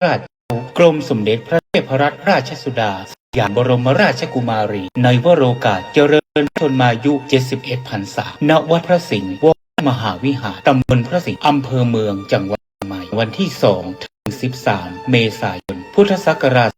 ราชกรมสมเด็จพระเทพรัตนราชสุดาสยามบรมราชกุมารีในวโรกาสเจริญชนมายุ71 พรรษาณวัดพระสิงห์วรมหาวิหารตำบลพระสิงห์อำเภอเมืองจังหวัดเชียงใหม่วันที่2 ถึง 13 เมษายนพุทธศักราช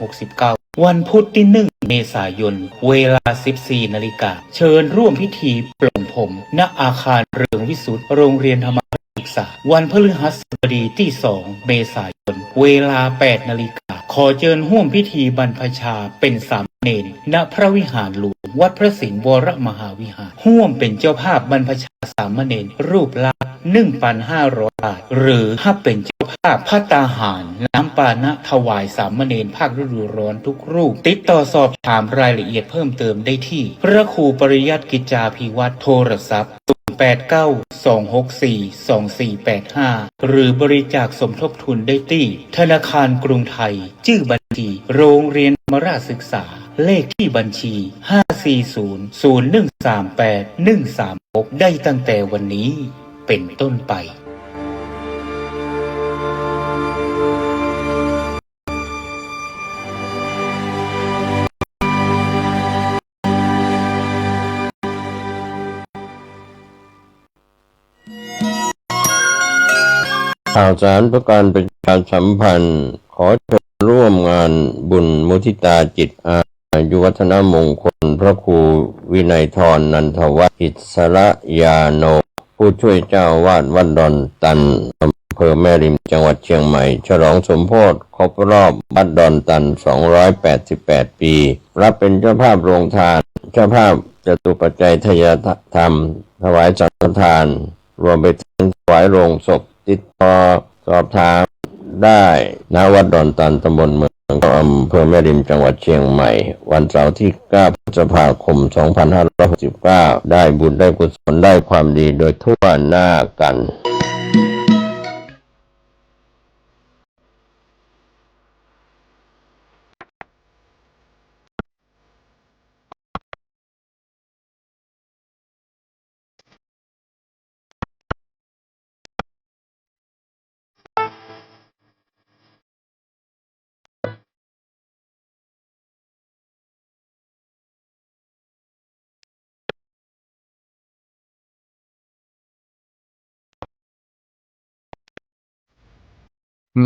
2569วันพุธที่1 เมษายนเวลา 14 นาฬิกาเชิญร่วมพิธีปลงผมณอาคารเรืองวิสุทธิโรงเรียนธรรมศึกษาวันพฤหัสบดีที่ 2 เมษายนเวลา 8 นาฬิกาขอเชิญร่วมพิธีบรรพชาเป็นสามเณรณพระวิหารหลวงวัดพระสิงห์วรมหาวิหารร่วมเป็นเจ้าภาพบรรพชาสามเณรรูปละ1,500 บาทหรือถ้าเป็นเจ้าภาพภัตตาหารน้ำปานะถวายสามเณรภาคฤดูร้อนทุกรูปติดต่อสอบถามรายละเอียดเพิ่มเติมได้ที่พระครูปริยัติกิจจาภิวัตรโทรศัพท์89-264-2485หรือบริจาคสมทบทุนได้ที่ธนาคารกรุงไทยชื่อบัญชีโรงเรียนธรรมราชศึกษาเลขที่บัญชี540-0138-136ได้ตั้งแต่วันนี้เป็นต้นไปข่าวสารเพื่อการประชาสัมพันธ์ขอเชิญร่วมงานบุญมุทิตาจิตอายุวัฒนมงคลพระครูวินัยธรนันทวัฒน์อิสระยาโนผู้ช่วยเจ้าวาดวัดดอนตันอำเภอแม่ริมจังหวัดเชียงใหม่ฉลองสมโภชครบรอบวัดดอนตัน288 ปีรับเป็นเจ้าภาพโรงทานเจ้าภาพจตุปัจจัยทายธรรมถวายสังฆทานรวมไปถึงถวายโรงศพติดต่อสอบถามได้ณวัดดอนตันตำบลเมืองอำเภอแม่ริมจังหวัดเชียงใหม่วันเสาร์ที่9 พฤษภาคม 2569ได้บุญได้กุศลได้ความดีโดยทั่วหน้ากัน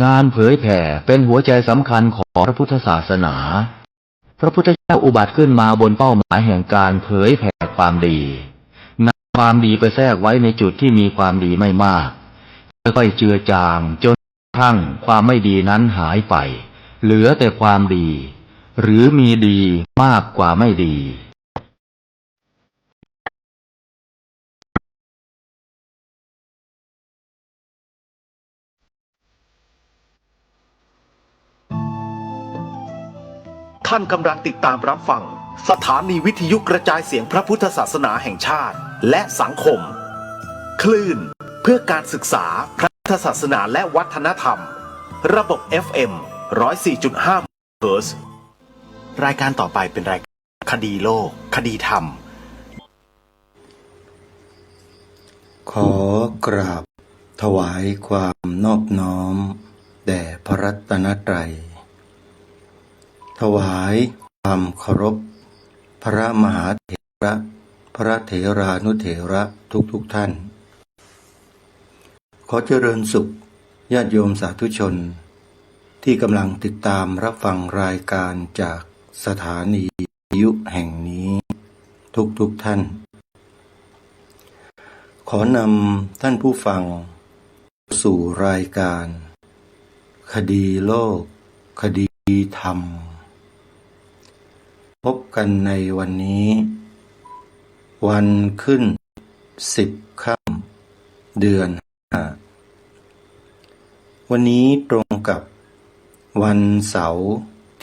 งานเผยแผ่เป็นหัวใจสำคัญของพระพุทธศาสนาพระพุทธเจ้าอุบัติขึ้นมาบนเป้าหมายแห่งการเผยแผ่ความดีนำความดีไปแทรกไว้ในจุดที่มีความดีไม่มากค่อยๆเจือจางจนกระทั่งความไม่ดีนั้นหายไปเหลือแต่ความดีหรือมีดีมากกว่าไม่ดีท่านกำลังติดตามรับฟังสถานีวิทยุกระจายเสียงพระพุทธศาสนาแห่งชาติและสังคมคลื่นเพื่อการศึกษาพระพุทธศาสนาและวัฒนธรรมระบบ FM 104.5 เฮิรตซ์รายการต่อไปเป็นรายการคดีโลกคดีธรรมขอกราบถวายความนอบน้อมแด่พระรัตนตรัยถวายความเคารพพระมหาเถระพระเถรานุเถระทุกท่านขอเจริญสุขญาติโยมสาธุชนที่กำลังติดตามรับฟังรายการจากสถานีวิทยุแห่งนี้ทุกท่านขอนำท่านผู้ฟังสู่รายการคดีโลกคดีธรรมพบกันในวันนี้วันขึ้น10 ค่ำเดือน5วันนี้ตรงกับวันเสาร์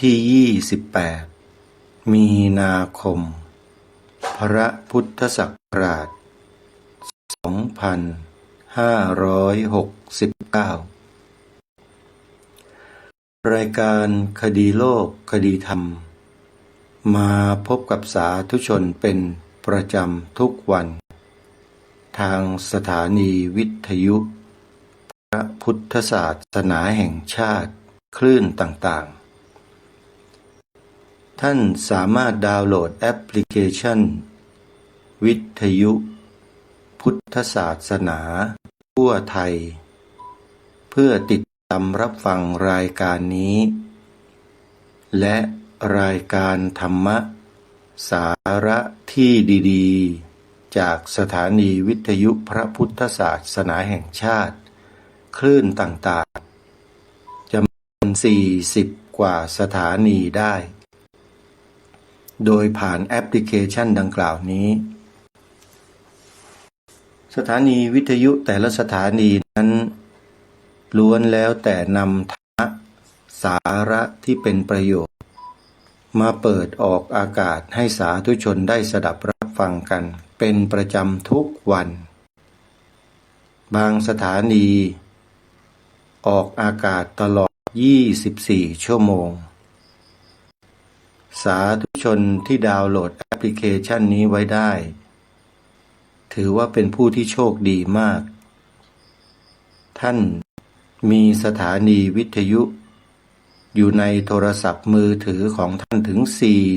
ที่28 มีนาคมพระพุทธศักราช2569รายการคดีโลกคดีธรรมมาพบกับสาธุชนเป็นประจำทุกวันทางสถานีวิทยุ พระพุทธศาสนาแห่งชาติคลื่นต่างๆท่านสามารถดาวน์โหลดแอปพลิเคชันวิทยุพุทธศาสนาทั่วไทยเพื่อติดตามรับฟังรายการนี้และรายการธรรมะสาระที่ดีๆจากสถานีวิทยุพระพุทธศาสนาแห่งชาติคลื่นต่างๆจำนวน40 กว่าสถานีได้โดยผ่านแอปพลิเคชันดังกล่าวนี้สถานีวิทยุแต่ละสถานีนั้นล้วนแล้วแต่นำธรรมะสาระที่เป็นประโยชน์มาเปิดออกอากาศให้สาธุชนได้สดับรับฟังกันเป็นประจำทุกวันบางสถานีออกอากาศตลอด24 ชั่วโมงสาธุชนที่ดาวน์โหลดแอปพลิเคชันนี้ไว้ได้ถือว่าเป็นผู้ที่โชคดีมากท่านมีสถานีวิทยุอยู่ในโทรศัพท์มือถือของท่านถึง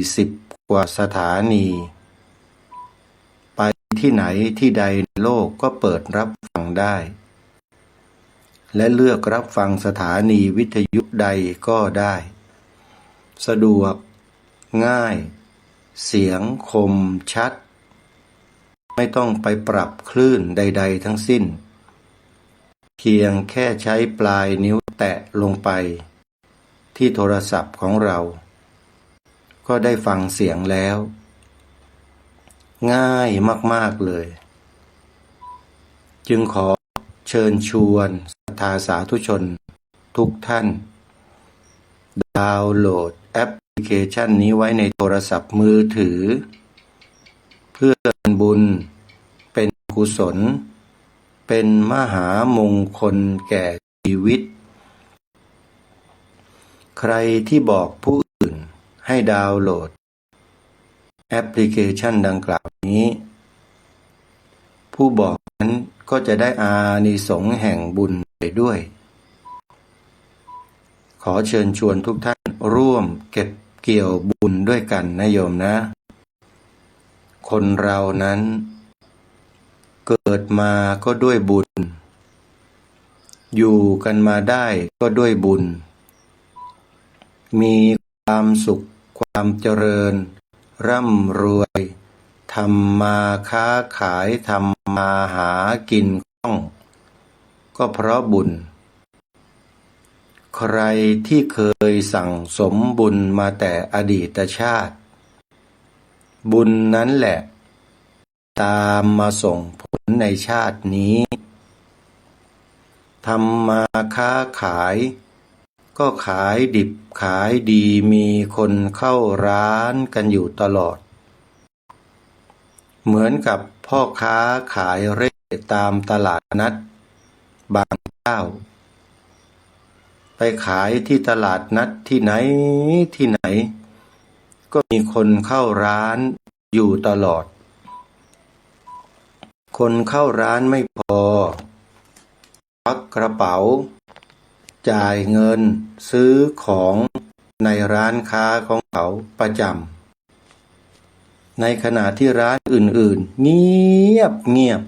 40 กว่าสถานีไปที่ไหนที่ใดในโลกก็เปิดรับฟังได้และเลือกรับฟังสถานีวิทยุใดก็ได้สะดวกง่ายเสียงคมชัดไม่ต้องไปปรับคลื่นใดๆทั้งสิ้นเพียงแค่ใช้ปลายนิ้วแตะลงไปที่โทรศัพท์ของเราก็ได้ฟังเสียงแล้วง่ายมากๆเลยจึงขอเชิญชวนศรัทธาสาธุชนทุกท่านดาวน์โหลดแอปพลิเคชันนี้ไว้ในโทรศัพท์มือถือเพื่อเป็นบุญเป็นกุศลเป็นมหามงคลแก่ชีวิตใครที่บอกผู้อื่นให้ดาวน์โหลดแอปพลิเคชันดังกล่าวนี้ผู้บอกนั้นก็จะได้อานิสงส์แห่งบุญไปด้วยขอเชิญชวนทุกท่านร่วมเก็บเกี่ยวบุญด้วยกันนะโยมนะคนเรานั้นเกิดมาก็ด้วยบุญอยู่กันมาได้ก็ด้วยบุญมีความสุขความเจริญร่ำรวยทำมาค้าขายทำมาหากินคล่องก็เพราะบุญใครที่เคยสั่งสมบุญมาแต่อดีตชาติบุญนั้นแหละตามมาส่งผลในชาตินี้ทำมาค้าขายก็ขายดิบขายดีมีคนเข้าร้านกันอยู่ตลอดเหมือนกับพ่อค้าขายเร่ตามตลาดนัดบางเจ้าไปขายที่ตลาดนัดที่ไหนที่ไหนก็มีคนเข้าร้านอยู่ตลอดคนเข้าร้านไม่พอควักกระเป๋าจ่ายเงินซื้อของในร้านค้าของเขาประจำในขณะที่ร้านอื่นๆเงียบ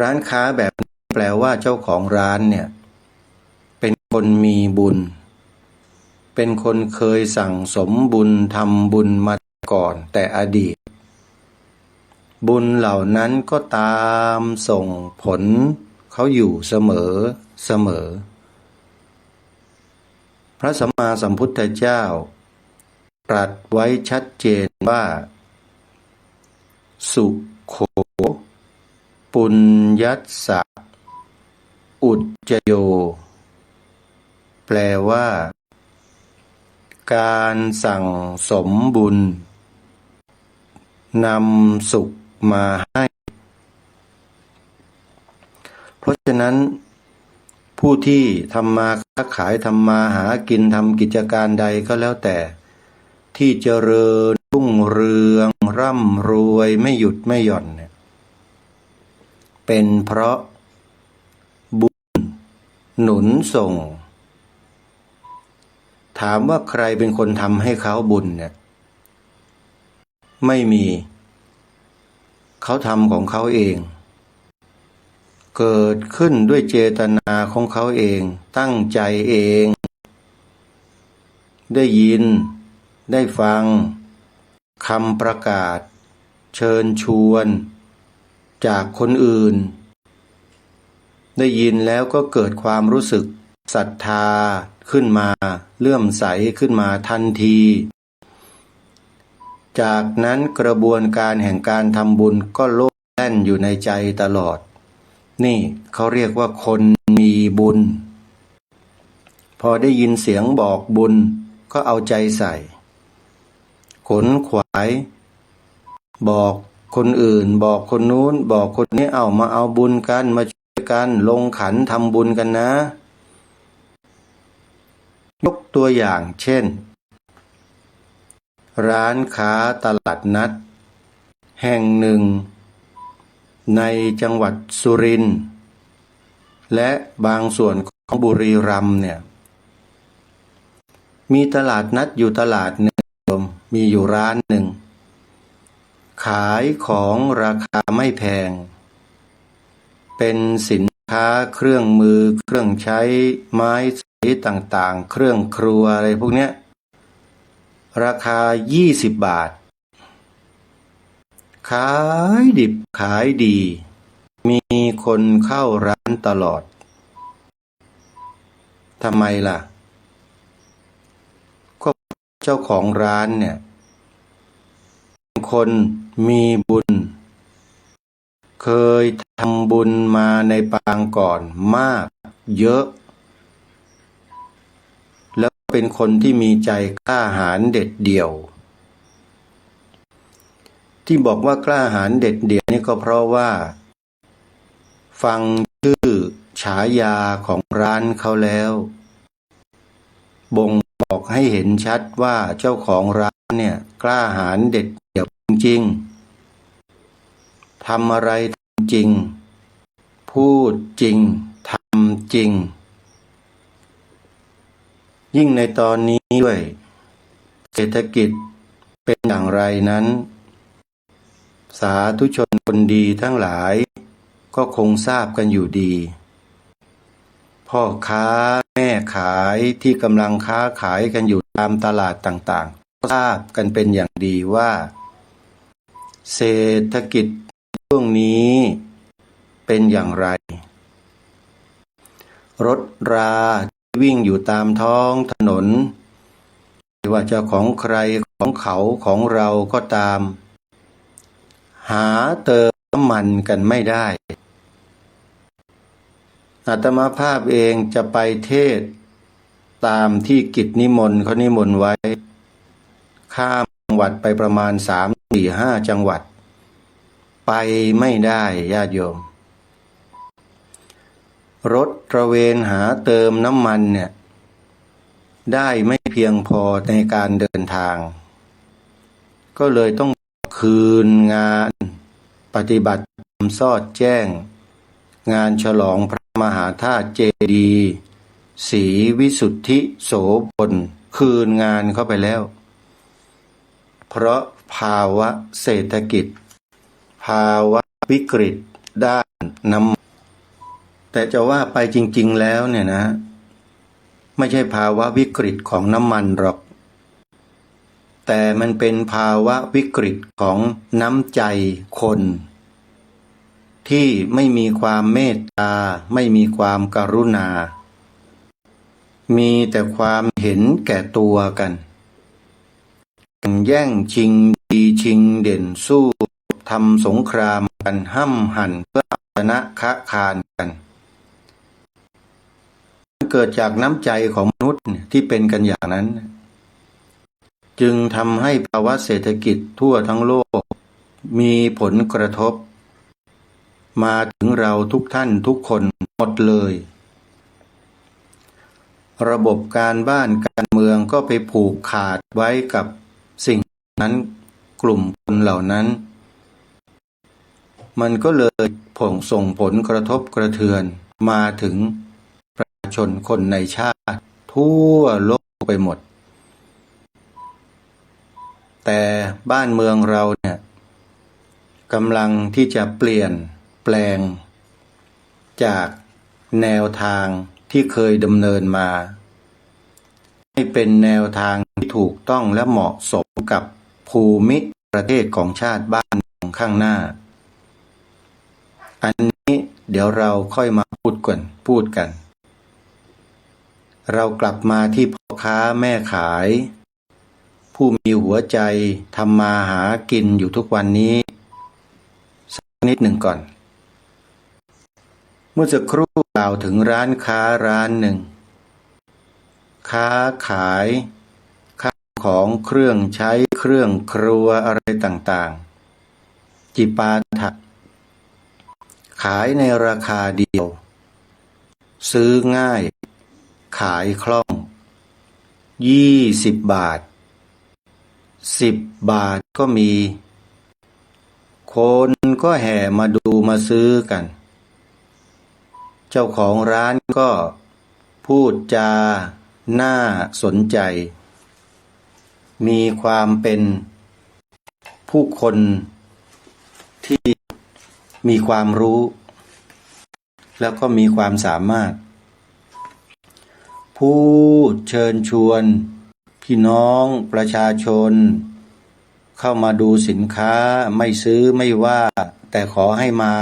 ร้านค้าแบบนี้แปลว่าเจ้าของร้านเนี่ยเป็นคนมีบุญเป็นคนเคยสั่งสมบุญทำบุญมาก่อนแต่อดีตบุญเหล่านั้นก็ตามส่งผลเขาอยู่เสมอพระสัมมาสัมพุทธเจ้าตรัสไว้ชัดเจนว่าสุโขปุญญัสสะอุจจโยแปลว่าการสั่งสมบุญนำสุขมาให้เพราะฉะนั้นผู้ที่ทำมาค้าขายทำมาหากินทำกิจการใดก็แล้วแต่ที่เจริญรุ่งเรืองร่ำรวยไม่หยุดไม่หย่อนเนี่ยเป็นเพราะ หนุนส่งถามว่าใครเป็นคนทำให้เขาบุญเนี่ยไม่มีเขาทำของเขาเองเกิดขึ้นด้วยเจตนาของเขาเองตั้งใจเองได้ยินได้ฟังคำประกาศเชิญชวนจากคนอื่นได้ยินแล้วก็เกิดความรู้สึกศรัทธาขึ้นมาเลื่อมใสขึ้นมาทันทีจากนั้นกระบวนการแห่งการทำบุญก็โลดแล่นอยู่ในใจตลอดนี่เขาเรียกว่าคนมีบุญพอได้ยินเสียงบอกบุญก็เอาใจใส่ขนขวายบอกคนอื่นบอกคนนู้นบอกคนนี้เอามาเอาบุญกันมาช่วยกันลงขันทำบุญกันนะยกตัวอย่างเช่นร้านค้าตลาดนัดแห่งหนึ่งในจังหวัดสุรินทร์และบางส่วนของบุรีรัมย์เนี่ยมีตลาดนัดอยู่ตลาดหนึ่งมีอยู่ร้านหนึ่งขายของราคาไม่แพงเป็นสินค้าเครื่องมือเครื่องใช้ไม้สอยต่างๆเครื่องครัวอะไรพวกเนี้ยราคา20 บาทขายดิบขายดีมีคนเข้าร้านตลอดทำไมล่ะก็เจ้าของร้านเนี่ยเป็นคนมีบุญเคยทำบุญมาในปางก่อนมากเยอะแล้วเป็นคนที่มีใจกล้าหาญเด็ดเดี่ยวที่บอกว่ากล้าหาญเด็ดเดี่ยวนี่ก็เพราะว่าฟังชื่อฉายาของร้านเขาแล้วบ่งบอกให้เห็นชัดว่าเจ้าของร้านเนี่ยกล้าหาญเด็ดเดี่ยวจริงๆทำอะไรจริงพูดจริงทำจริงยิ่งในตอนนี้ด้วยเศรษฐกิจเป็นอย่างไรนั้นสาธุชนคนดีทั้งหลายก็คงทราบกันอยู่ดีพ่อค้าแม่ขายที่กำลังค้าขายกันอยู่ตามตลาดต่างๆก็ทราบกันเป็นอย่างดีว่าเศรษฐกิจช่วงนี้เป็นอย่างไรรถราวิ่งอยู่ตามท้องถนนไม่ว่าจะของใครของเขาของเราก็ตามหาเติมน้ำมันกันไม่ได้อาตมาภาพเองจะไปเทศตามที่กิจนิมนต์เขานิมนต์ไว้ข้ามจังหวัดไปประมาณ3-4-5 จังหวัดไปไม่ได้ญาติโยมรถตระเวนหาเติมน้ำมันเนี่ยได้ไม่เพียงพอในการเดินทางก็เลยต้องคืนงานปฏิบัติธรรมสอดแจ้งงานฉลองพระมหาธาตุเจดีย์ศรีวิสุทธิโสพลคืนงานเข้าไปแล้วเพราะภาวะเศรษฐกิจภาวะวิกฤตด้านน้ำแต่จะว่าไปจริงๆแล้วเนี่ยนะไม่ใช่ภาวะวิกฤตของน้ำมันหรอกแต่มันเป็นภาวะวิกฤตของน้ำใจคนที่ไม่มีความเมตตาไม่มีความกรุณามีแต่ความเห็นแก่ตัวกันแย่งชิงดีชิงเด่นสู้ทำสงครามกันห้ำหั่นเพื่อชนะค้าคานกันเกิดจากน้ำใจของมนุษย์ที่เป็นกันอย่างนั้นจึงทำให้ภาวะเศรษฐกิจทั่วทั้งโลกมีผลกระทบมาถึงเราทุกท่านทุกคนหมดเลยระบบการบ้านการเมืองก็ไปผูกขาดไว้กับสิ่งนั้นกลุ่มคนเหล่านั้นมันก็เลยส่งผลกระทบกระเทือนมาถึงประเท ชนคนในชาติทั่วโลกไปหมดแต่บ้านเมืองเราเนี่ยกำลังที่จะเปลี่ยนแปลงจากแนวทางที่เคยดำเนินมาให้เป็นแนวทางที่ถูกต้องและเหมาะสมกับภูมิประเทศของชาติบ้านเมืองข้างหน้าอันนี้เดี๋ยวเราค่อยมาพูดกัน เรากลับมาที่พ่อค้าแม่ขายผู้มีหัวใจทำมาหากินอยู่ทุกวันนี้สักนิดหนึ่งก่อนเมื่อสักครู่กล่าวถึงร้านค้าร้านหนึ่งค้าขายข้าวของเครื่องใช้เครื่องครัวอะไรต่างๆจิปาถะขายในราคาเดียวซื้อง่ายขายคล่อง20 บาท10 บาทก็มีคนก็แห่มาดูมาซื้อกันเจ้าของร้านก็พูดจาน่าสนใจมีความเป็นผู้คนที่มีความรู้แล้วก็มีความสามารถพูดเชิญชวนพี่น้องประชาชนเข้ามาดูสินค้าไม่ซื้อไม่ว่าแต่ขอให้มา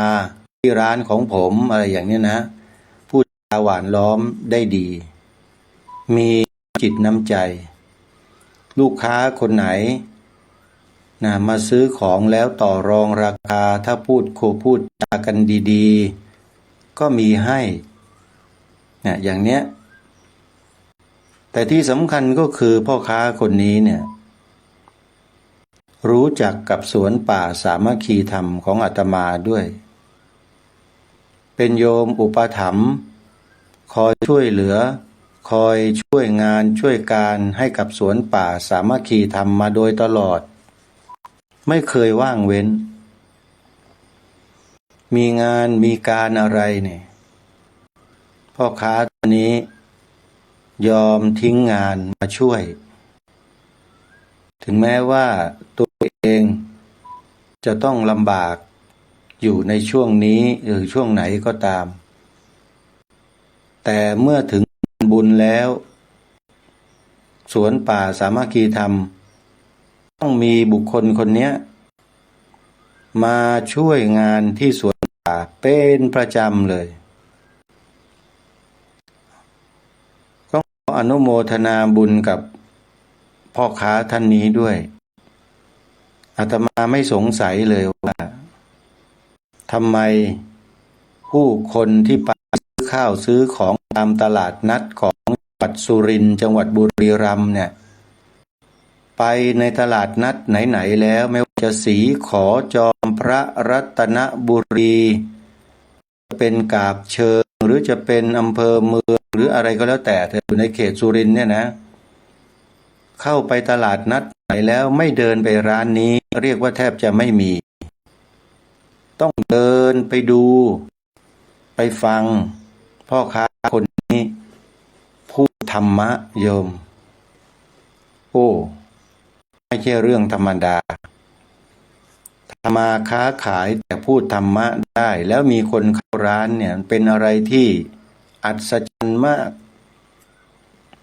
ที่ร้านของผมอะไรอย่างนี้นะพูดจาหวานล้อมได้ดีมีจิตน้ำใจลูกค้าคนไหนนะมาซื้อของแล้วต่อรองราคาถ้าพูดจากันดีๆก็มีให้นะอย่างเนี้ยแต่ที่สำคัญก็คือพ่อค้าคนนี้เนี่ยรู้จักกับสวนป่าสามัคคีธรรมของอาตมาด้วยเป็นโยมอุปถัมภ์คอยช่วยเหลือคอยช่วยงานช่วยการให้กับสวนป่าสามัคคีธรรมมาโดยตลอดไม่เคยว่างเว้นมีงานมีการอะไรเนี่ยพ่อค้าคนนี้ยอมทิ้งงานมาช่วยถึงแม้ว่าตัวเองจะต้องลำบากอยู่ในช่วงนี้หรือช่วงไหนก็ตามแต่เมื่อถึงบุญแล้วสวนป่าสามัคคีธรรมต้องมีบุคคลคนนี้มาช่วยงานที่สวนป่าเป็นประจำเลยก็ขออนุโมทนาบุญกับพ่อค้าท่านนี้ด้วยอาตมาไม่สงสัยเลยว่าทำไมผู้คนที่ไปซื้อข้าวซื้อของตามตลาดนัดของจังหวัดสุรินทร์จังหวัดบุรีรัมย์เนี่ยไปในตลาดนัดไหนๆแล้วไม่ว่าจะศรีขอจอมพระรัตนบุรีจะเป็นกาบเชิงหรือจะเป็นอำเภอเมืองหรืออะไรก็แล้วแต่อยู่ในเขตสุรินทร์เนี่ยนะเข้าไปตลาดนัดไหนแล้วไม่เดินไปร้านนี้เรียกว่าแทบจะไม่มีต้องเดินไปดูไปฟังพ่อค้าคนนี้พูดธรรมะโยมโอ้ไม่ใช่เรื่องธรรมดาทำมาค้าขายแต่พูดธรรมะได้แล้วมีคนเข้าร้านเนี่ยเป็นอะไรที่อัศจรรย์มาก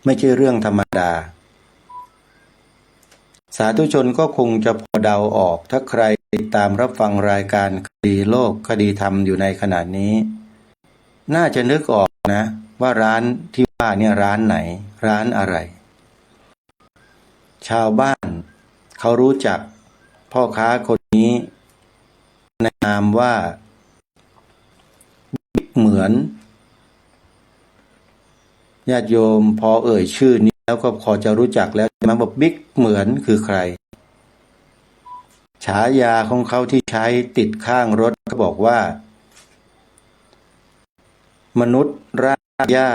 ไม่ใช่เรื่องธรรมดาสาธุชนก็คงจะพอเดาออกถ้าใครติดตามรับฟังรายการคดีโลกคดีธรรมอยู่ในขณะนี้น่าจะนึกออกนะว่าร้านที่ว่าเนี่ยร้านไหนร้านอะไรชาวบ้านเขารู้จักพ่อค้าคนนี้ในนามว่าบิ๊กเหมือนญาติโยมพอเอ่ยชื่อนี้แล้วก็พอจะรู้จักแล้วใช่ไหมว่าบิ๊กเหมือนคือใครฉายาของเขาที่ใช้ติดข้างรถเขาบอกว่ามนุษย์รากหญ้า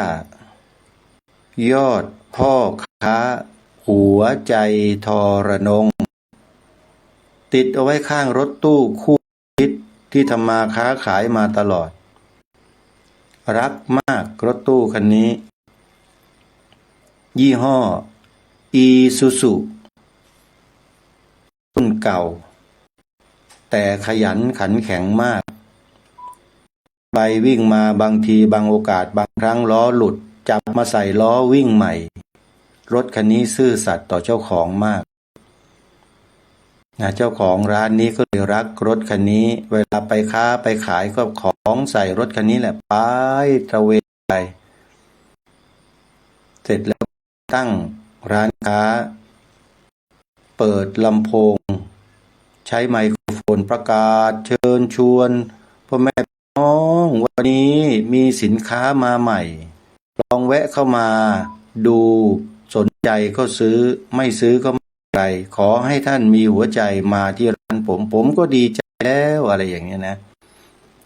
ยอดพ่อค้าหัวใจทรนงติดเอาไว้ข้างรถตู้คู่ชีวิตที่ทำมาค้าขายมาตลอดรักมาก ากรถตู้คันนี้ ยี่ห้ออีซูซุรุ่นเก่าแต่ขยันขันแข็งมากไปวิ่งมาบางทีบางโอกาสบางครั้งล้อหลุดจับมาใส่ล้อวิ่งใหม่รถคันนี้ซื่อสัตย์ต่อเจ้าของมากเจ้าของร้านนี้ก็เลยรักรถคันนี้เวลาไปค้าไปขายก็ของใส่รถคันนี้แหละไปตระเวนไปเสร็จแล้วตั้งร้านค้าเปิดลำโพงใช้ไมโครโฟนประกาศเชิญชวนพ่อแม่พี่น้องวันนี้มีสินค้ามาใหม่ลองแวะเข้ามาดูสนใจก็ซื้อไม่ซื้อก็ไม่เป็นไรขอให้ท่านมีหัวใจมาที่ร้านผมก็ดีใจแล้วอะไรอย่างเงี้ยนะ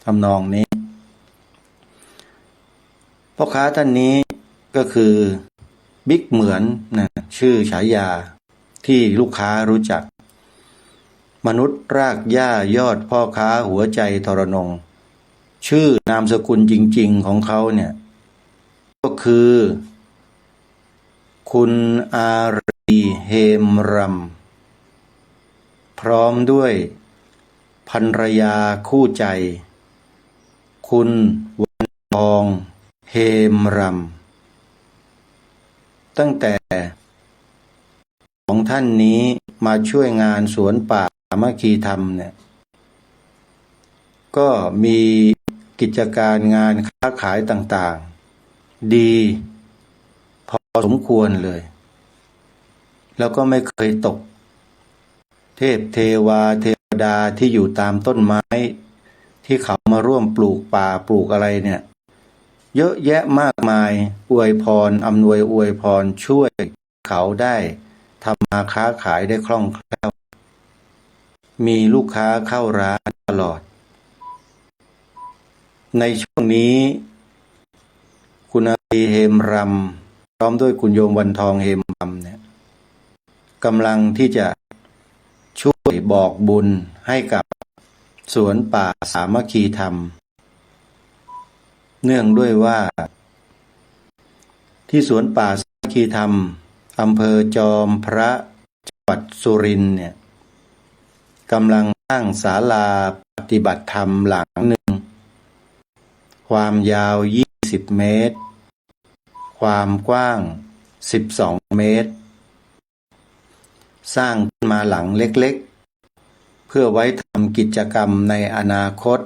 ทำนองนี้พ่อค้าท่านนี้ก็คือบิ๊กเหมือนนะชื่อฉายาที่ลูกค้ารู้จักมนุษย์รากหญ้ายอดพ่อค้าหัวใจทรนงชื่อนามสกุลจริงๆของเขาเนี่ยก็คือคุณอารีเฮมรัมพร้อมด้วยภรรยาคู่ใจคุณวันทองเฮมรัมตั้งแต่ของท่านนี้มาช่วยงานสวนป่าสามัคคีธรรมเนี่ยก็มีกิจการงานค้าขายต่างๆดีพอสมควรเลยแล้วก็ไม่เคยตกเทพเทวาเทวดาที่อยู่ตามต้นไม้ที่เขามาร่วมปลูกป่าปลูกอะไรเนี่ยเยอะแยะมากมายอวยพรอำนวยอวยพรช่วยเขาได้ทำมาค้าขายได้คล่องแคล่วมีลูกค้าเข้าร้านตลอดในช่วงนี้คุณอารีเฮมรัมพร้อมด้วยคุณโยมวันทองเฮมรัมเนี่ยกำลังที่จะช่วยบอกบุญให้กับสวนป่าสามัคคีธรรมเนื่องด้วยว่าที่สวนป่าสามัคคีธรรมอำเภอจอมพระจังหวัดสุรินทร์เนี่ยกำลังสร้างศาลาปฏิบัติธรรมหลังหนึ่งความยาว20 เมตรความกว้าง12 เมตรสร้างขึ้นมาหลังเล็กๆเพื่อไว้ทำกิจกรรมในอนาคต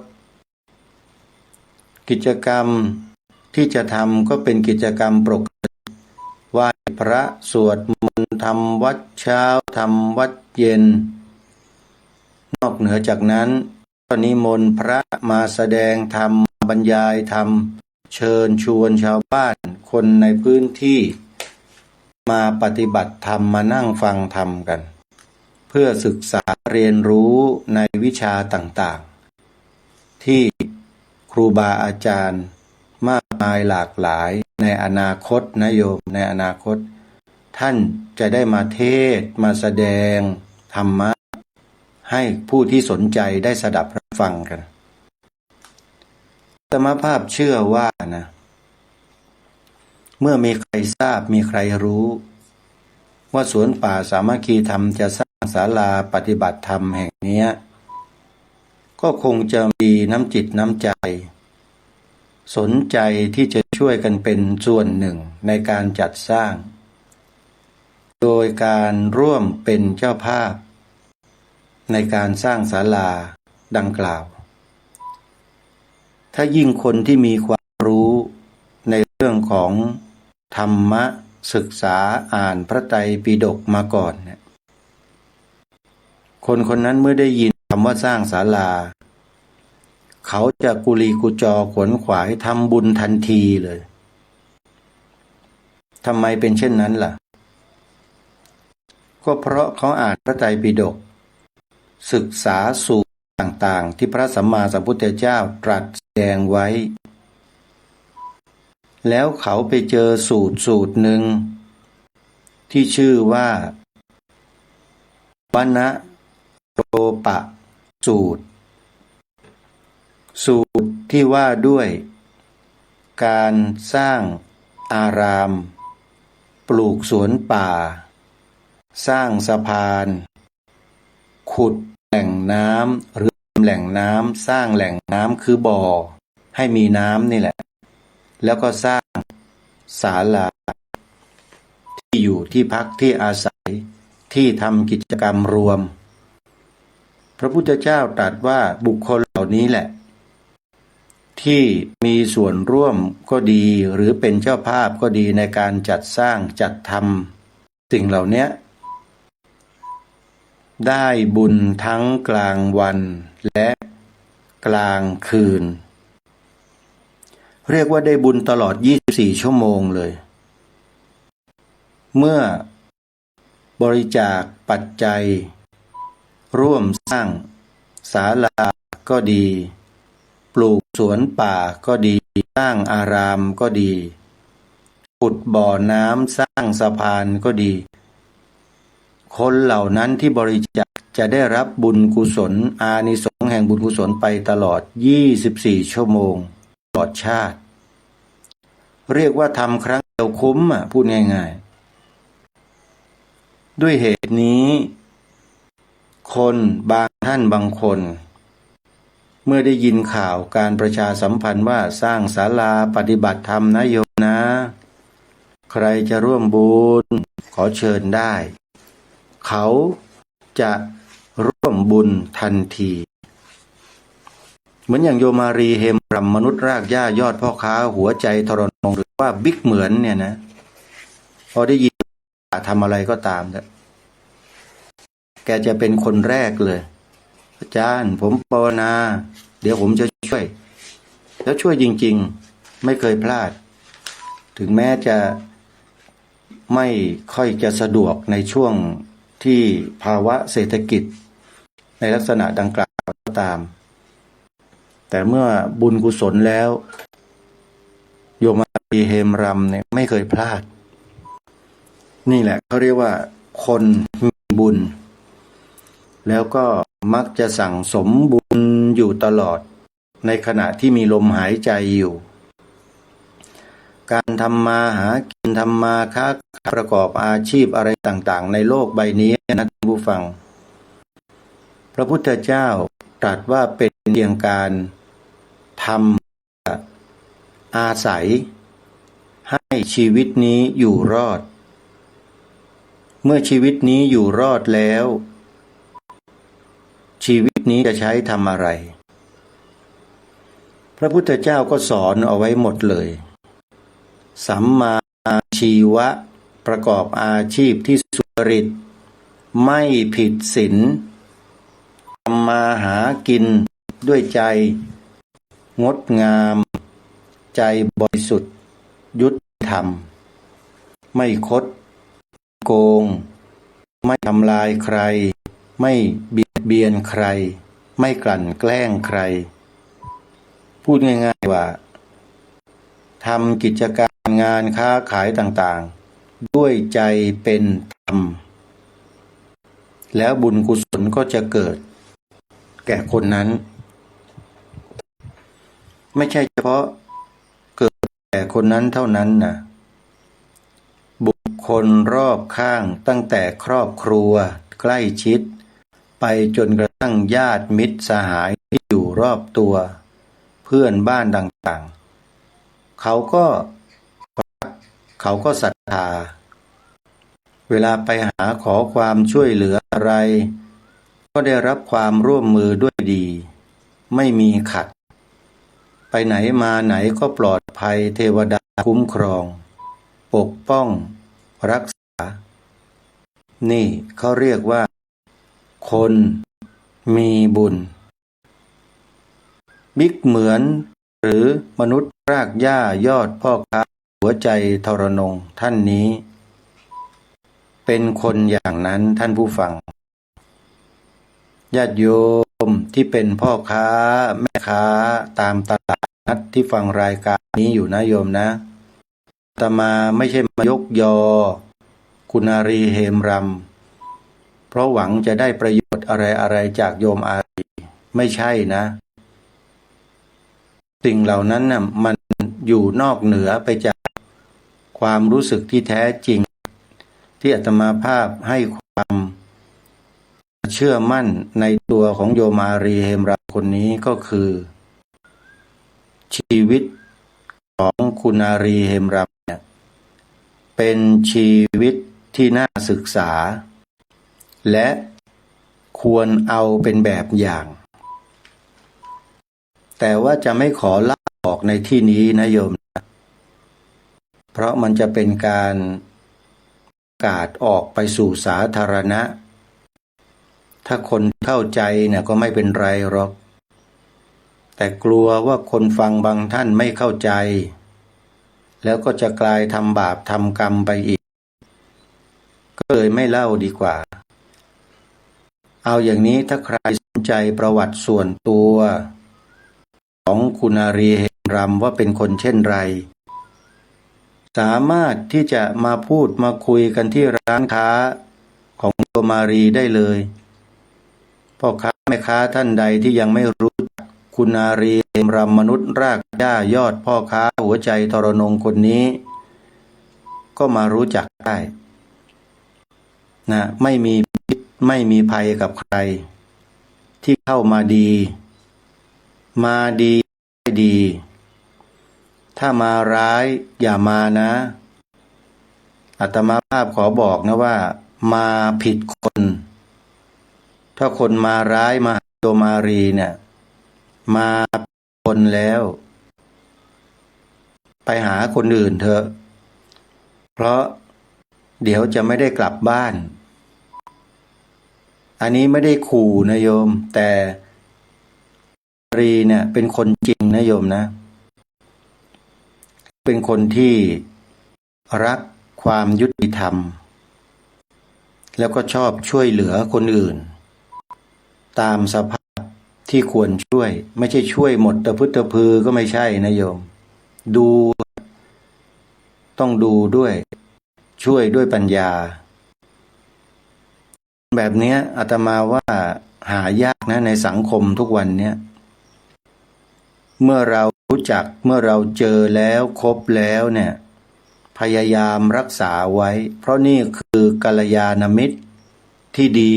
กิจกรรมที่จะทำก็เป็นกิจกรรมปกติไหว้พระสวดมนต์ทำวัดเช้าทำวัดเย็นนอกเหนือจากนั้นก็นิมนต์พระมาแสดงธรรมบรรยายธรรมเชิญชวนชาวบ้านคนในพื้นที่มาปฏิบัติธรรมมานั่งฟังธรรมกันเพื่อศึกษาเรียนรู้ในวิชาต่างๆที่ครูบาอาจารย์มากมายหลากหลายในอนาคตนะโยมในอนาคตท่านจะได้มาเทศน์มาแสดงธรรมะให้ผู้ที่สนใจได้สดับรับฟังกันอาตมาภาพเชื่อว่านะเมื่อมีใครทราบมีใครรู้ว่าสวนป่าสามัคคีธรรมจะสร้างศาลาปฏิบัติธรรมแห่งนี้ก็คงจะมีน้ำจิตน้ำใจสนใจที่จะช่วยกันเป็นส่วนหนึ่งในการจัดสร้างโดยการร่วมเป็นเจ้าภาพในการสร้างศาลาดังกล่าวถ้ายิ่งคนที่มีความรู้ในเรื่องของธรรมะศึกษาอ่านพระไตรปิฎกมาก่อนเนี่ยคนคนนั้นเมื่อได้ยินคำว่าสร้างศาลาเขาจะกุลีกุจอขวนขวายทำบุญทันทีเลยทำไมเป็นเช่นนั้นล่ะก็เพราะเขาอ่านพระไตรปิฎกศึกษาสูตรต่างๆที่พระสัมมาสัมพุทธเจ้าตรัสแสดงไว้แล้วเขาไปเจอสูตรหนึ่งที่ชื่อว่าวนโรปะสูตรที่ว่าด้วย การสร้างอาราม ปลูกสวนป่า สร้างสะพาน ขุดแหล่งน้ำหรือแหล่งน้ำสร้างแหล่งน้ำคือบ่อให้มีน้ำนี่แหละ แล้วก็สร้างศาลาที่อยู่ที่พักที่อาศัยที่ทำกิจกรรมรวมพระพุทธเจ้าตรัสว่าบุคคลเหล่านี้แหละที่มีส่วนร่วมก็ดีหรือเป็นเจ้าภาพก็ดีในการจัดสร้างจัดทำสิ่งเหล่านี้ได้บุญทั้งกลางวันและกลางคืนเรียกว่าได้บุญตลอด24ชั่วโมงเลยเมื่อบริจาคปัจจัยร่วมสร้างศาลาก็ดีปลูกสวนป่าก็ดีสร้างอารามก็ดีขุดบ่อน้ำสร้างสะพานก็ดีคนเหล่านั้นที่บริจาคจะได้รับบุญกุศลอานิสงส์แห่งบุญกุศลไปตลอด24ชั่วโมงตลอดชาติเรียกว่าทำครั้งเดียวคุ้มพูดง่ายๆด้วยเหตุนี้คนบางท่านบางคนเมื่อได้ยินข่าวการประชาสัมพันธ์ว่าสร้างศาลาปฏิบัติธรรมนะโยมนะใครจะร่วมบุญขอเชิญได้เขาจะร่วมบุญทันทีเหมือนอย่างโยมารีเฮมรัมมนุษย์รากหญ้ายอดพ่อค้าหัวใจทรนงหรือว่าบิ๊กเหมือนเนี่ยนะพอได้ยินทำอะไรก็ตามแกจะเป็นคนแรกเลยอาจารย์ผมภาวนาเดี๋ยวผมจะช่วยแล้วช่วยจริงๆไม่เคยพลาดถึงแม้จะไม่ค่อยจะสะดวกในช่วงที่ภาวะเศรษฐกิจในลักษณะดังกล่าวก็ตามแต่เมื่อบุญกุศลแล้วโยมอารีเฮมรัมเนี่ยไม่เคยพลาดนี่แหละเขาเรียกว่าคนมีบุญแล้วก็มักจะสั่งสมบุญอยู่ตลอดในขณะที่มีลมหายใจอยู่การทำมาหากินทำมาค้าประกอบอาชีพอะไรต่างๆในโลกใบนี้นะท่านผู้ฟังพระพุทธเจ้าตรัสว่าเป็นเพียงการทำอาศัยให้ชีวิตนี้อยู่รอดเมื่อชีวิตนี้อยู่รอดแล้วชีวิตนี้จะใช้ทำอะไรพระพุทธเจ้าก็สอนเอาไว้หมดเลยสัมมาชีวะประกอบอาชีพที่สุจริตไม่ผิดศีลทำมาหากินด้วยใจงดงามใจบริสุทธิ์ยุติธรรมไม่คดโกงไม่ทำลายใครไม่เบียดเบียนใครไม่กลั่นแกล้งใครพูดง่ายๆว่าทำกิจการงานค้าขายต่างๆด้วยใจเป็นธรรมแล้วบุญกุศลก็จะเกิดแก่คนนั้นไม่ใช่เฉพาะเกิดแก่คนนั้นเท่านั้นนะบุคคลรอบข้างตั้งแต่ครอบครัวใกล้ชิดไปจนกระทั่งญาติมิตรสหายที่อยู่รอบตัวเพื่อนบ้านต่างๆเขาก็รักเขาก็ศรัทธาเวลาไปหาขอความช่วยเหลืออะไรก็ได้รับความร่วมมือด้วยดีไม่มีขัดไปไหนมาไหนก็ปลอดภัยเทวดาคุ้มครองปกป้องรักษานี่เขาเรียกว่าคนมีบุญบิ๊กเหมือนหรือมนุษย์รากหญ้ายอดพ่อค้าหัวใจทรนงท่านนี้เป็นคนอย่างนั้นท่านผู้ฟังญาติโยมที่เป็นพ่อค้าแม่ค้าตามตลาดนัดที่ฟังรายการนี้อยู่นะโยมนะอาตมาไม่ใช่มายกยอคุณอารีเฮมรัมเพราะหวังจะได้ประโยชน์อะไรจากโยมอารีไม่ใช่นะสิ่งเหล่านั้นน่ะมัน อยู่นอกเหนือไปจากความรู้สึกที่แท้จริงที่อาตมาภาพให้ความเชื่อมั่นในตัวของโยมอารีเฮมรำคนนี้ก็คือชีวิตของคุณอารีเฮมรำเนี่ยเป็นชีวิตที่น่าศึกษาและควรเอาเป็นแบบอย่างแต่ว่าจะไม่ขอเล่าออกในที่นี้นะโยมเพราะมันจะเป็นการประกาศออกไปสู่สาธารณะถ้าคนเข้าใจเนี่ยก็ไม่เป็นไรหรอกแต่กลัวว่าคนฟังบางท่านไม่เข้าใจแล้วก็จะกลายทำบาปทำกรรมไปอีกก็เลยไม่เล่าดีกว่าเอาอย่างนี้ถ้าใครสนใจประวัติส่วนตัวของคุณอารีเฮมรำว่าเป็นคนเช่นไรสามารถที่จะมาพูดมาคุยกันที่ร้านค้าของโยมอารีได้เลยพ่อค้าแม่ค้าท่านใดที่ยังไม่รู้จักคุณอารีเฮมรำมนุษย์รากหญ้ายอดพ่อค้าหัวใจทรนงคนนี้ก็มารู้จักได้นะไม่มีพิษไม่มีภัยกับใครที่เข้ามาดีไม่ดีถ้ามาร้ายอย่ามานะอาตมาภาพขอบอกนะว่ามาผิดคนถ้าคนมาร้ายมาโยมอารีเนี่ยมาคนแล้วไปหาคนอื่นเถอะเพราะเดี๋ยวจะไม่ได้กลับบ้านอันนี้ไม่ได้ขู่นะโยมแต่อารีเนี่ยเป็นคนจริงนะโยมนะเป็นคนที่รักความยุติธรรมแล้วก็ชอบช่วยเหลือคนอื่นตามสภาพที่ควรช่วยไม่ใช่ช่วยหมดตะพึดตะพือก็ไม่ใช่นะโยมดูต้องดูด้วยช่วยด้วยปัญญาแบบนี้อาตมาว่าหายากนะในสังคมทุกวันเนี้ยเมื่อเรารู้จักเมื่อเราเจอแล้วคบแล้วเนี่ยพยายามรักษาไว้เพราะนี่คือกัลยาณมิตรที่ดี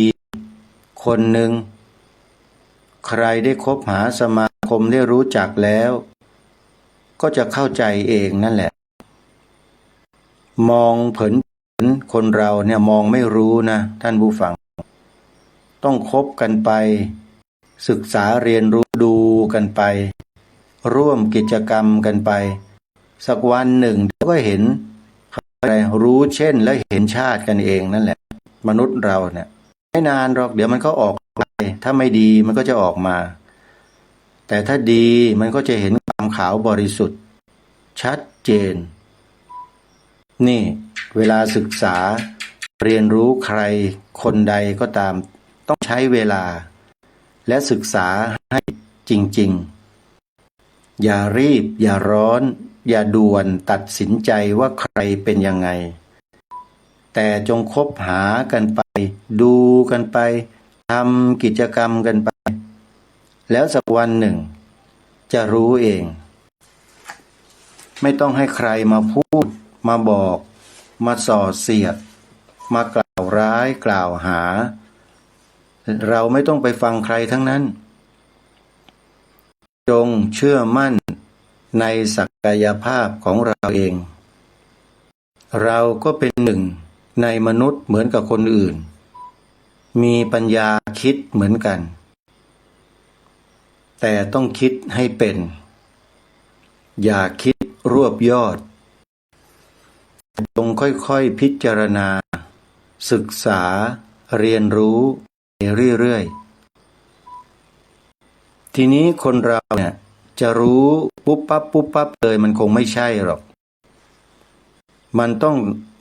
คนหนึ่งใครได้คบหาสมาคมได้รู้จักแล้วก็จะเข้าใจเองนั่นแหละมองเผินคนเราเนี่ยมองไม่รู้นะท่านผู้ฟังต้องคบกันไปศึกษาเรียนรู้ดูกันไปร่วมกิจกรรมกันไปสักวันหนึ่งเดี๋ยวก็เห็นอะไรรู้เช่นและเห็นชาติกันเองนั่นแหละมนุษย์เราเนี่ยไม่นานหรอกเดี๋ยวมันก็ออกไปถ้าไม่ดีมันก็จะออกมาแต่ถ้าดีมันก็จะเห็นความขาวบริสุทธิ์ชัดเจนนี่เวลาศึกษาเรียนรู้ใครคนใดก็ตามต้องใช้เวลาและศึกษาให้จริงๆอย่ารีบอย่าร้อนอย่าด่วนตัดสินใจว่าใครเป็นยังไงแต่จงคบหากันไปดูกันไปทำกิจกรรมกันไปแล้วสักวันหนึ่งจะรู้เองไม่ต้องให้ใครมาพูดมาบอกมาส่อเสียดมากล่าวร้ายกล่าวหาเราไม่ต้องไปฟังใครทั้งนั้นจงเชื่อมั่นในศักยภาพของเราเองเราก็เป็นหนึ่งในมนุษย์เหมือนกับคนอื่นมีปัญญาคิดเหมือนกันแต่ต้องคิดให้เป็นอย่าคิดรวบยอดจงค่อยๆพิจารณาศึกษาเรียนรู้ไปเรื่อยๆทีนี้คนเราเนี่ยจะรู้ปุ๊บปั๊บเลยมันคงไม่ใช่หรอกมันต้อง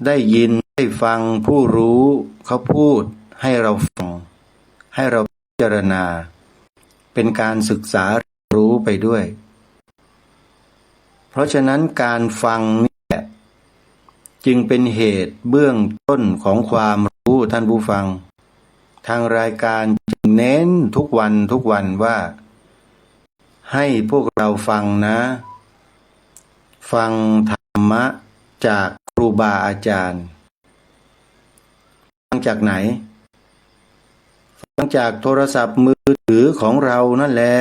ได้ยินได้ฟังผู้รู้เขาพูดให้เราฟังให้เราพิจารณาเป็นการศึกษารู้ไปด้วยเพราะฉะนั้นการฟังนี่แหละจึงเป็นเหตุเบื้องต้นของความรู้ท่านผู้ฟังทางรายการจึงเน้นทุกวันว่าให้พวกเราฟังนะ ฟังธรรมะจากครูบาอาจารย์ฟังจากไหนฟังจากโทรศัพท์มือถือของเรานั่นแหละ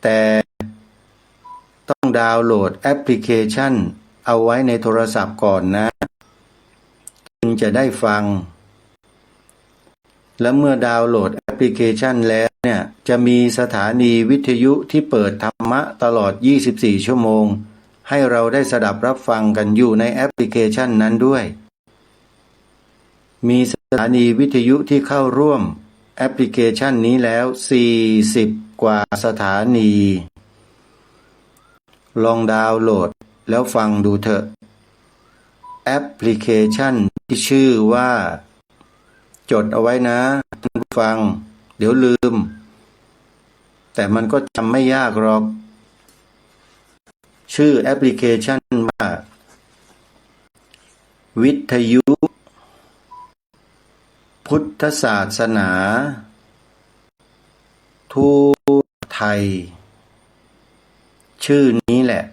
แต่ต้องดาวน์โหลดแอปพลิเคชันเอาไว้ในโทรศัพท์ก่อนนะจึงจะได้ฟังและเมื่อดาวน์โหลดแอปพลิเคชันแล้วเนี่ยจะมีสถานีวิทยุที่เปิดธรรมะตลอด24ชั่วโมงให้เราได้สดับรับฟังกันอยู่ในแอปพลิเคชันนั้นด้วยมีสถานีวิทยุที่เข้าร่วมแอปพลิเคชันนี้แล้ว40กว่าสถานีลองดาวน์โหลดแล้วฟังดูเถอะแอปพลิเคชันที่ชื่อว่าจดเอาไว้นะท่านผู้ฟังเดี๋ยวลืมแต่มันก็จำไม่ยากหรอกชื่อแอปพลิเคชันว่าวิทยุพุทธศาสนาทั่วไทยชื่อนี้แหละ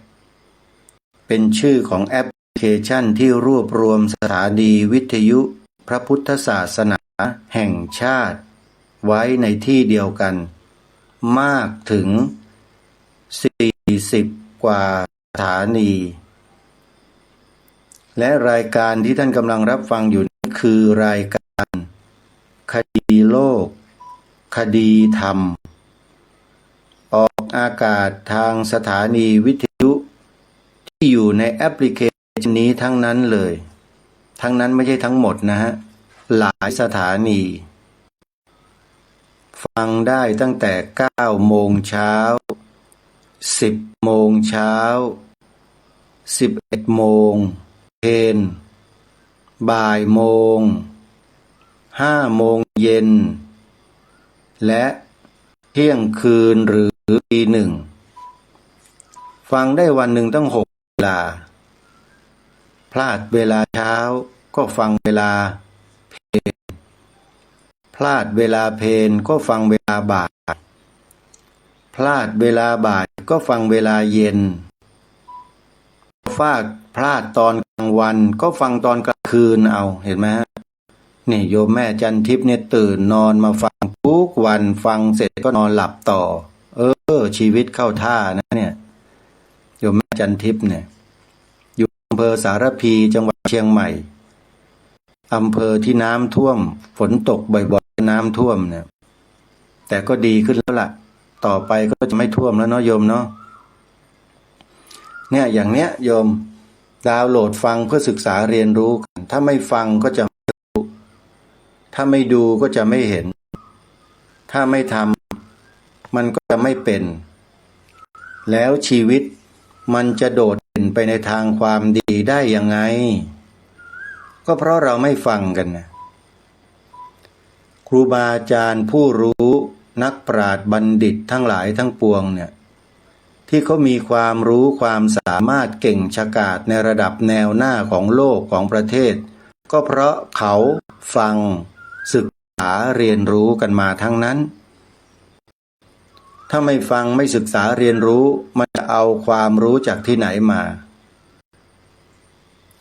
เป็นชื่อของแอปพลิเคชันที่รวบรวมสถานีวิทยุพระพุทธศาสนาแห่งชาติไว้ในที่เดียวกันมากถึง40กว่าสถานีและรายการที่ท่านกำลังรับฟังอยู่นี้คือรายการคดีโลกคดีธรรมออกอากาศทางสถานีวิทยุที่อยู่ในแอปพลิเคชันนี้ทั้งนั้นเลยทั้งนั้นไม่ใช่ทั้งหมดนะฮะหลายสถานีฟังได้ตั้งแต่9โมงเช้า10โมงเช้า11โมงเพลบ่ายโมง5โมงเย็นและเที่ยงคืนหรือตีหนึ่งฟังได้วันหนึ่งตั้ง6เวลาพลาดเวลาเช้าก็ฟังเวลาเพลพลาดเวลาเพลก็ฟังเวลาบ่ายพลาดเวลาบ่ายก็ฟังเวลาเย็นพลาดตอนกลางวันก็ฟังตอนกลางคืนเอาเห็นไหมนี่โยมแม่จันทิพย์เนี่ยตื่นนอนมาฟังทุกวันฟังเสร็จก็นอนหลับต่อชีวิตเข้าท่านะเนี่ยโยมแม่จันทิพย์เนี่ยอยู่อำเภอสารพีจังหวัดเชียงใหม่อำเภอที่น้ำท่วมฝนตกบ่อยๆน้ำท่วมเนี่ยแต่ก็ดีขึ้นแล้วล่ะต่อไปก็จะไม่ท่วมแล้วเนาะโยมเนาะเนี่ยอย่างเนี้ยโยมดาวน์โหลดฟังเพื่อศึกษาเรียนรู้กันถ้าไม่ฟังก็จะไม่รู้ถ้าไม่ดูก็จะไม่เห็นถ้าไม่ทำมันก็จะไม่เป็นแล้วชีวิตมันจะโดดเด่นไปในทางความดีได้ยังไงก็เพราะเราไม่ฟังกันนะครูบาอาจารย์ผู้รู้นักปราชญ์บัณฑิตทั้งหลายทั้งปวงเนี่ยที่เขามีความรู้ความสามารถเก่งฉกาจในระดับแนวหน้าของโลกของประเทศก็เพราะเขาฟังศึกษาเรียนรู้กันมาทั้งนั้นถ้าไม่ฟังไม่ศึกษาเรียนรู้มันจะเอาความรู้จากที่ไหนมา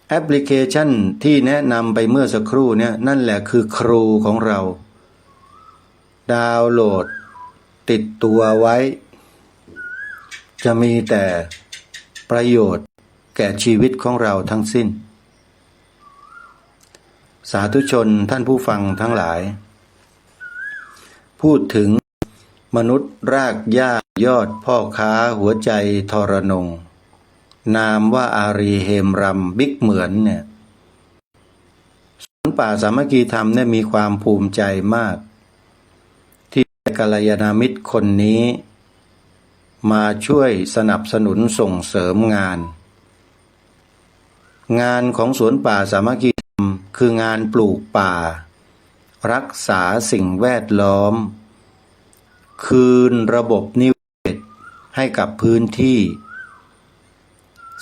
แอปพลิเคชันที่แนะนำไปเมื่อสักครู่เนี่ยนั่นแหละคือครูของเราดาวน์โหลดติดตัวไว้จะมีแต่ประโยชน์แก่ชีวิตของเราทั้งสิ้นสาธุชนท่านผู้ฟังทั้งหลายพูดถึงมนุษย์รากหญ้ายอดพ่อค้าหัวใจทรนงนามว่าอารีเฮมรำบิ๊กเหมือนเนี่ยสวนป่าสามัคคีธรรมเนี่ยมีความภูมิใจมากที่กัลยาณมิตรคนนี้มาช่วยสนับสนุนส่งเสริมงานของสวนป่าสามัคคีธรรมคืองานปลูกป่ารักษาสิ่งแวดล้อมคืนระบบนิเวศให้กับพื้นที่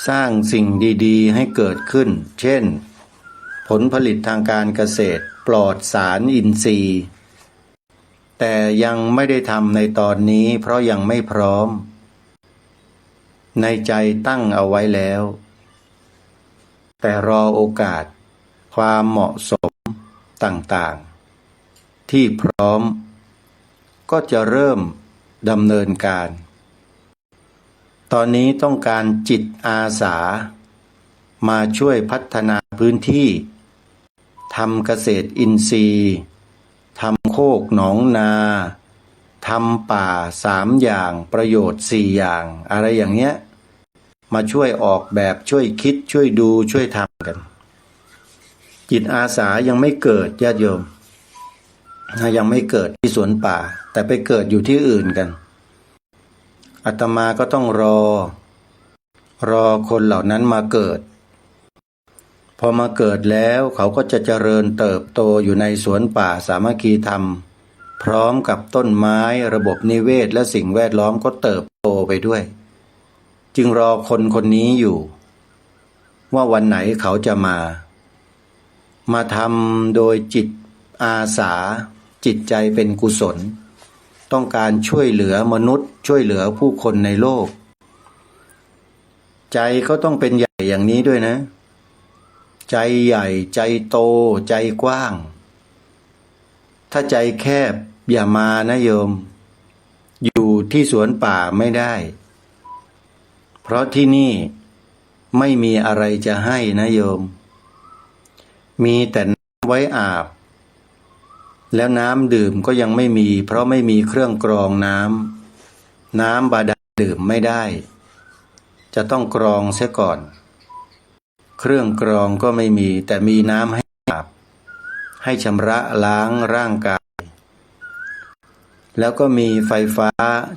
สร้างสิ่งดีๆให้เกิดขึ้นเช่นผลผลิตทางการเกษตรปลอดสารอินทรีย์แต่ยังไม่ได้ทำในตอนนี้เพราะยังไม่พร้อม ในใจตั้งเอาไว้แล้ว แต่รอโอกาสความเหมาะสมต่างๆที่พร้อมก็จะเริ่มดำเนินการ ตอนนี้ต้องการจิตอาสามาช่วยพัฒนาพื้นที่ทำเกษตรอินทรีย์ทำโคกหนองนาทำป่า3 อย่างประโยชน์4 อย่างอะไรอย่างเงี้ยมาช่วยออกแบบช่วยคิดช่วยดูช่วยทำกันจิตอาสายังไม่เกิดญาติโยมยังไม่เกิดที่สวนป่าแต่ไปเกิดอยู่ที่อื่นกันอาตมาก็ต้องรอคนเหล่านั้นมาเกิดพอมาเกิดแล้วเขาก็จะเจริญเติบโตอยู่ในสวนป่าสามัคคีธรรมพร้อมกับต้นไม้ระบบนิเวศและสิ่งแวดล้อมก็เติบโตไปด้วยจึงรอคนคนนี้อยู่ว่าวันไหนเขาจะมาทำโดยจิตอาสาจิตใจเป็นกุศลต้องการช่วยเหลือมนุษย์ช่วยเหลือผู้คนในโลกใจก็ต้องเป็นใหญ่อย่างนี้ด้วยนะใจใหญ่ใจโตใจกว้างถ้าใจแคบอย่ามานะโยมอยู่ที่สวนป่าไม่ได้เพราะที่นี่ไม่มีอะไรจะให้นะโยมมีแต่น้ำไว้อาบแล้วน้ำดื่มก็ยังไม่มีเพราะไม่มีเครื่องกรองน้ำบาดาลดื่มไม่ได้จะต้องกรองเสียก่อนเครื่องกรองก็ไม่มีแต่มีน้ำให้อาบให้ชำระล้างร่างกายแล้วก็มีไฟฟ้า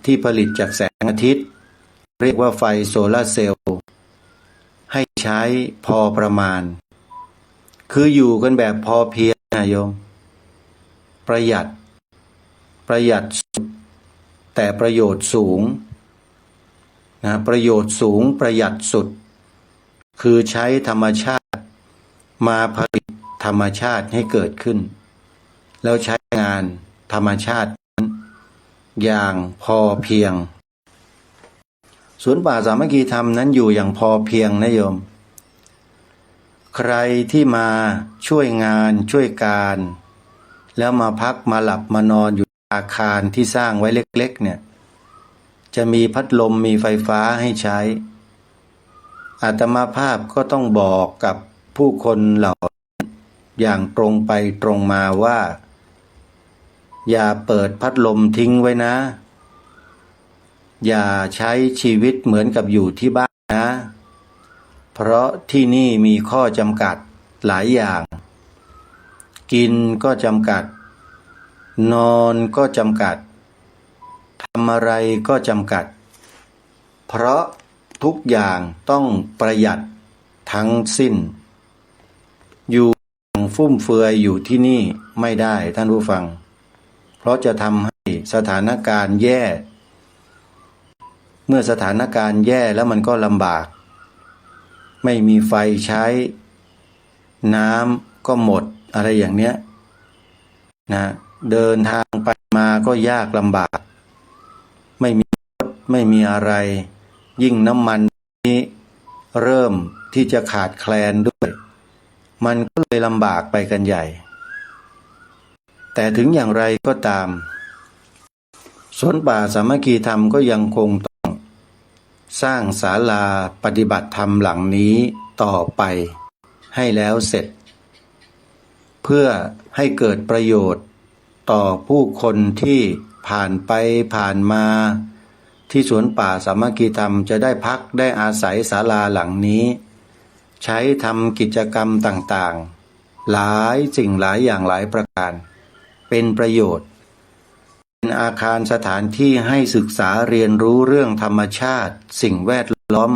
ที่ผลิตจากแสงอาทิตย์เรียกว่าไฟโซลาร์เซลล์ให้ใช้พอประมาณคืออยู่กันแบบพอเพียงนะโยมประหยัดสุดแต่ประโยชน์สูงนะประโยชน์สูงประหยัดสุดคือใช้ธรรมชาติมาผลิตธรรมชาติให้เกิดขึ้นแล้วใช้งานธรรมชาติอย่างพอเพียงสวนป่าสามัคคีธรรมนั้นอยู่อย่างพอเพียงนะโยมใครที่มาช่วยงานช่วยการแล้วมาพักมาหลับมานอนอยู่อาคารที่สร้างไว้เล็กๆเนี่ยจะมีพัดลมมีไฟฟ้าให้ใช้อาตมาภาพก็ต้องบอกกับผู้คนเหล่าอย่างตรงไปตรงมาว่าอย่าเปิดพัดลมทิ้งไว้นะอย่าใช้ชีวิตเหมือนกับอยู่ที่บ้านนะเพราะที่นี่มีข้อจำกัดหลายอย่างกินก็จำกัดนอนก็จำกัดทำอะไรก็จำกัดเพราะทุกอย่างต้องประหยัดทั้งสิ้นอยู่อย่างฟุ่มเฟือยอยู่ที่นี่ไม่ได้ท่านผู้ฟังเพราะจะทำให้สถานการณ์แย่เมื่อสถานการณ์แย่แล้วมันก็ลำบากไม่มีไฟใช้น้ำก็หมดอะไรอย่างเนี้ยนะเดินทางไปมาก็ยากลำบากไม่มีรถไม่มีอะไรยิ่งน้ำมันนี้เริ่มที่จะขาดแคลนด้วยมันก็เลยลำบากไปกันใหญ่แต่ถึงอย่างไรก็ตามสวนป่าสามัคคีธรรมก็ยังคงต้องสร้างศาลาปฏิบัติธรรมหลังนี้ต่อไปให้แล้วเสร็จเพื่อให้เกิดประโยชน์ต่อผู้คนที่ผ่านไปผ่านมาที่สวนป่าสามัคคีธรรมจะได้พักได้อาศัยศาลาหลังนี้ใช้ทำกิจกรรมต่างๆหลายสิ่งหลายอย่างหลายประการเป็นประโยชน์เป็นอาคารสถานที่ให้ศึกษาเรียนรู้เรื่องธรรมชาติสิ่งแวดล้อม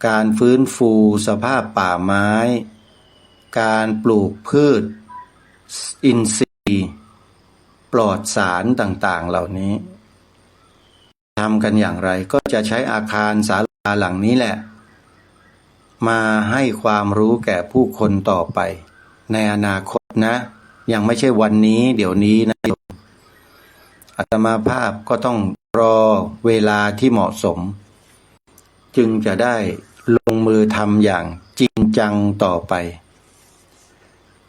การฟื้นฟูสภาพป่าไม้การปลูกพืชอินทรีย์ปลอดสารต่างๆเหล่านี้ทำกันอย่างไรก็จะใช้อาคารศาลาหลังนี้แหละมาให้ความรู้แก่ผู้คนต่อไปในอนาคตนะยังไม่ใช่วันนี้เดี๋ยวนี้นะอาตมาภาพก็ต้องรอเวลาที่เหมาะสม จึงจะได้ลงมือทำอย่างจริงจังต่อไป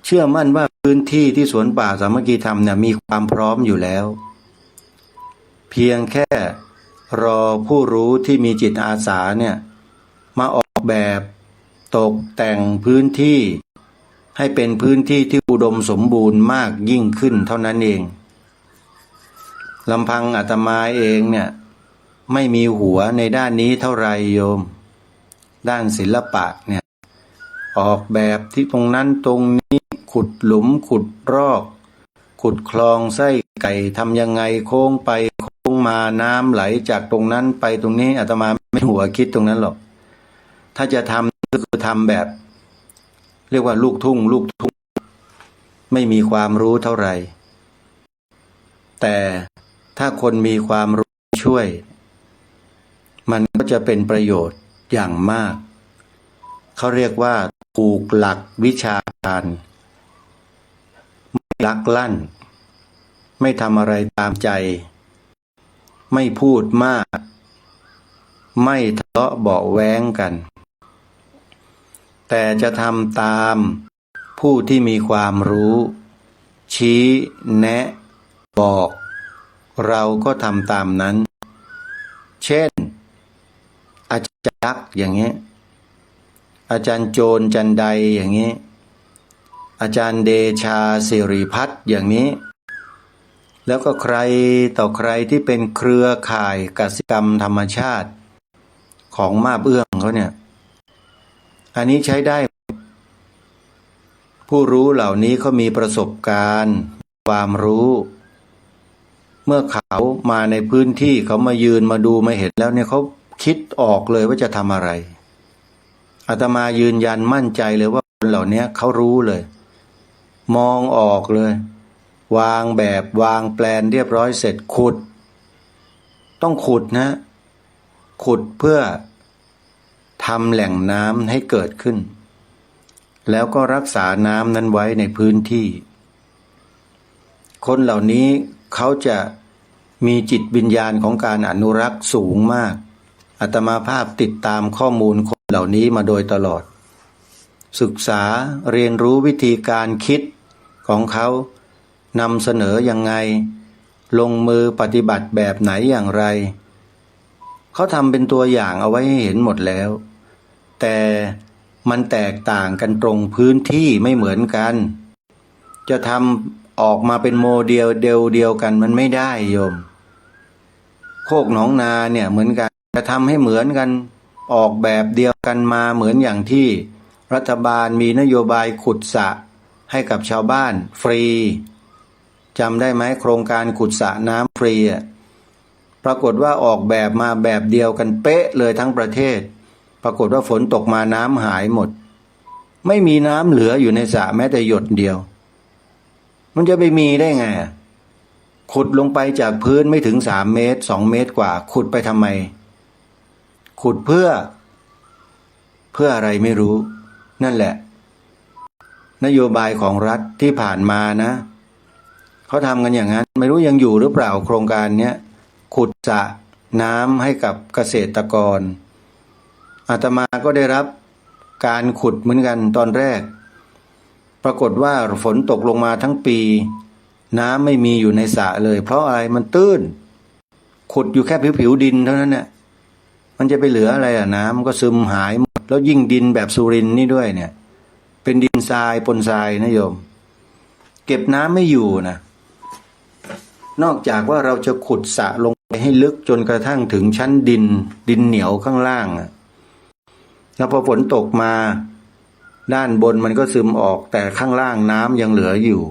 เชื่อมั่นว่าพื้นที่ที่สวนป่าสามัคคีธรรมเนี่ยมีความพร้อมอยู่แล้ว เพียงแค่รอผู้รู้ที่มีจิตอาสาเนี่ยมาออกแบบตกแต่งพื้นที่ให้เป็นพื้นที่ที่อุดมสมบูรณ์มากยิ่งขึ้นเท่านั้นเองลำพังอาตมาเองเนี่ยไม่มีหัวในด้านนี้เท่าไรโยมด้านศิลปะเนี่ยออกแบบที่ตรงนั้นตรงนี้ขุดหลุมขุดรอกขุดคลองไส้ไก่ทำยังไงโค้งไปโค้งมาน้ำไหลจากตรงนั้นไปตรงนี้อาตมาไม่หัวคิดตรงนั้นหรอกถ้าจะทำก็คือทำแบบเรียกว่าลูกทุ่งไม่มีความรู้เท่าไหร่แต่ถ้าคนมีความรู้ช่วยมันก็จะเป็นประโยชน์อย่างมากเขาเรียกว่าถูกหลักวิชาการไม่ลักลั่นไม่ทำอะไรตามใจไม่พูดมากไม่ทะเลาะเบาะแว้งกันแต่จะทำตามผู้ที่มีความรู้ชี้แนะบอกเราก็ทำตามนั้นเช่นอาจารย์ยักษ์อย่างนี้อาจารย์โจรจันไดอย่างนี้อาจารย์เดชาสิริพัฒน์อย่างนี้แล้วก็ใครต่อใครที่เป็นเครือข่ายกสิกรรมธรรมชาติของมาบเอื้องเขาเนี่ยอันนี้ใช้ได้ผู้รู้เหล่านี้เขามีประสบการณ์ความรู้เมื่อเขามาในพื้นที่เขามายืนมาดูมาเห็นแล้วเนี่ยเขาคิดออกเลยว่าจะทำอะไรอาตมายืนยันมั่นใจเลยว่าคนเหล่านี้เขารู้เลยมองออกเลยวางแบบวางแปลนเรียบร้อยเสร็จขุดต้องขุดนะขุดเพื่อทำแหล่งน้ำให้เกิดขึ้นแล้วก็รักษาน้ำนั้นไว้ในพื้นที่คนเหล่านี้เขาจะมีจิตวิญญาณของการอนุรักษ์สูงมากอาตมาภาพติดตามข้อมูลคนเหล่านี้มาโดยตลอดศึกษาเรียนรู้วิธีการคิดของเขานำเสนอยังไงลงมือปฏิบัติแบบไหนอย่างไรเขาทำเป็นตัวอย่างเอาไว้ให้เห็นหมดแล้วแต่มันแตกต่างกันตรงพื้นที่ไม่เหมือนกันจะทำออกมาเป็นโมเดลเดียวกันมันไม่ได้โยมโคกหนองนาเนี่ยเหมือนกันจะทำให้เหมือนกันออกแบบเดียวกันมาเหมือนอย่างที่รัฐบาลมีนโยบายขุดสระให้กับชาวบ้านฟรีจำได้ไหมโครงการขุดสระน้ำฟรีปรากฏว่าออกแบบมาแบบเดียวกันเป๊ะเลยทั้งประเทศปรากฏว่าฝนตกมาน้ำหายหมดไม่มีน้ำเหลืออยู่ในสระแม้แต่หยดเดียวมันจะไปมีได้ไงขุดลงไปจากพื้นไม่ถึง3 เมตร2 เมตรกว่าขุดไปทำไมขุดเพื่ออะไรไม่รู้นั่นแหละนโยบายของรัฐที่ผ่านมานะเขาทำกันอย่างนั้นไม่รู้ยังอยู่หรือเปล่าโครงการนี้ขุดสระน้ำให้กับเกษตรกรอาตมาก็ได้รับการขุดเหมือนกันตอนแรกปรากฏว่าฝนตกลงมาทั้งปีน้ำไม่มีอยู่ในสระเลยเพราะอะไรมันตื้นขุดอยู่แค่ผิวดินเท่านั้นเนี่ยมันจะไปเหลืออะไรน้ำก็ซึมหายหมดแล้วยิ่งดินแบบสุรินทร์นี่ด้วยเนี่ยเป็นดินทรายปนทรายนะโยมเก็บน้ำไม่อยู่นะนอกจากว่าเราจะขุดสระลงไปให้ลึกจนกระทั่งถึงชั้นดินเหนียวข้างล่างแล้วพอฝนตกมาด้านบนมันก็ซึมออกแต่ข้างล่างน้ำยังเหลืออยู่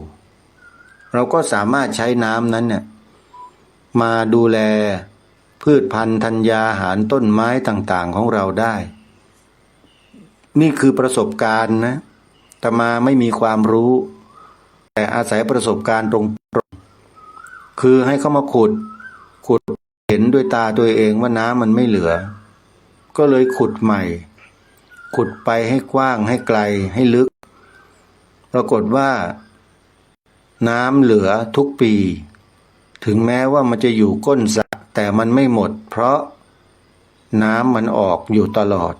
เราก็สามารถใช้น้ำนั้นเนี่ยมาดูแลพืชพันธุ์ธัญญาหารต้นไม้ต่างๆของเราได้นี่คือประสบการณ์นะแต่มาไม่มีความรู้แต่อาศัยประสบการณ์ตรงๆคือให้เขามาขุดเห็นด้วยตาตัวเองว่าน้ำมันไม่เหลือก็เลยขุดใหม่ขุดไปให้กว้างให้ไกลให้ลึกปรากฏว่าน้ำเหลือทุกปีถึงแม้ว่ามันจะอยู่ก้นสระแต่มันไม่หมดเพราะ น้ำมันออกอยู่ตลอด